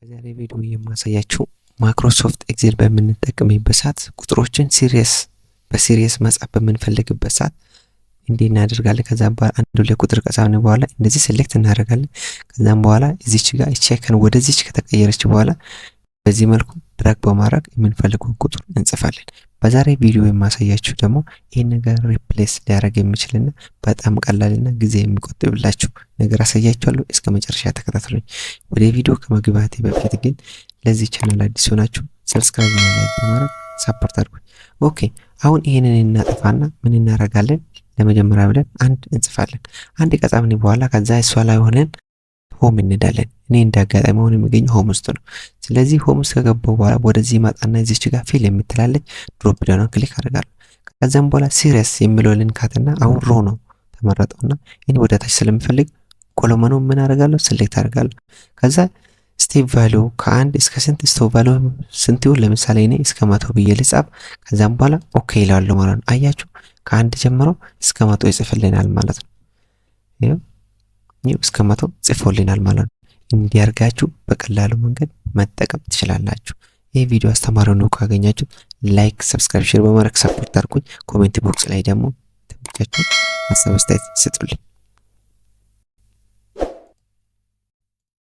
በዛሬ ቪዲዮ የማሳያችሁ ማይክሮሶፍት ኤክሴል በምንጠቀምበት ሰዓት ቁጥሮችን በሲሪየስ መጻፍ በምንፈልግበት ሰዓት እንዴት እናደርጋለን። ከዛም በኋላ አንድ ሁለት ቁጥር ከጻፍን በኋላ እንደዚህ ሴሌክት እናደርጋለን። ከዛም በኋላ እዚች ጋር ቼክን ወደዚች ከተቀየረች በኋላ በዚህ መልኩ ድራግ በማድረግ የምንፈልገው ቁጥር እንጽፋለን። በዛሬ ቪዲዮ የማሳያችሁ ደግሞ ይሄን ነገር ሪፕሌስ ሊያደርግ የሚችልና በጣም ቀላልና ጊዜ የሚቆጥብላችሁ ነገር አሳያችኋለሁ። እስከ መጨረሻ ተከታተሉኝ። ወደ ቪዲዮ ከመግባቴ በፊት ግን ለዚህ ቻናል አዲስ ሆናችሁ ሰብስክራይብ በማድረግ ሰፖርት አድርጉኝ። ኦኬ፣ አሁን ይሄንን እናጠፋና ምን እናደርጋለን? ለመጀመሪያ ብለን አንድ እንጽፋለን። አንድ ከጻፍን በኋላ ከዛ እሷ ላይ ሆነን ሆም እንዳለን። እኔ እንዳጋጣሚ ሆነ የሚገኘው ሆም ውስጥ ነው። ስለዚህ ሆም ውስጥ ከገባው በኋላ ወደዚህ ማጣና እዚች ጋር ፊል የምትላለች ድሮፕ ዳውን ክሊክ አደርጋለሁ። ከዛም በኋላ ሲሪየስ የሚለው ልንካትና አሁን ሮ ነው ተመረጠውና እኔ ወደ ታች ስለምፈልግ ኮሎመኑ ምን አደርጋለሁ? ሴሌክት አደርጋለሁ። ከዛ ስቴፕ ቫልዩ ከአንድ እስከ ስንት ስቴፕ ቫልዩ ስንት ይሁን? ለምሳሌ እኔ እስከ 100 ብዬ ልጻፍ። ከዛም በኋላ ኦኬ ይላሉ ማለት ነው። አያችሁ ከአንድ ጀምሮ እስከ 100 ይጽፍልናል ማለት ነው። ይሄው እስከ 100 ጽፎልናል ማለት ነው። እንዲያርጋችሁ በቀላሉ መንገድ መጠቀም ትችላላችሁ። ይሄ ቪዲዮ አስተማሪ ነው ካገኛችሁ ላይክ፣ ሰብስክራይብ፣ ሼር በማድረግ ሰፖርት አድርጉኝ። ኮሜንት ቦክስ ላይ ደግሞ ተመልካችሁ ሀሳብ አስተያየት ስጡልኝ።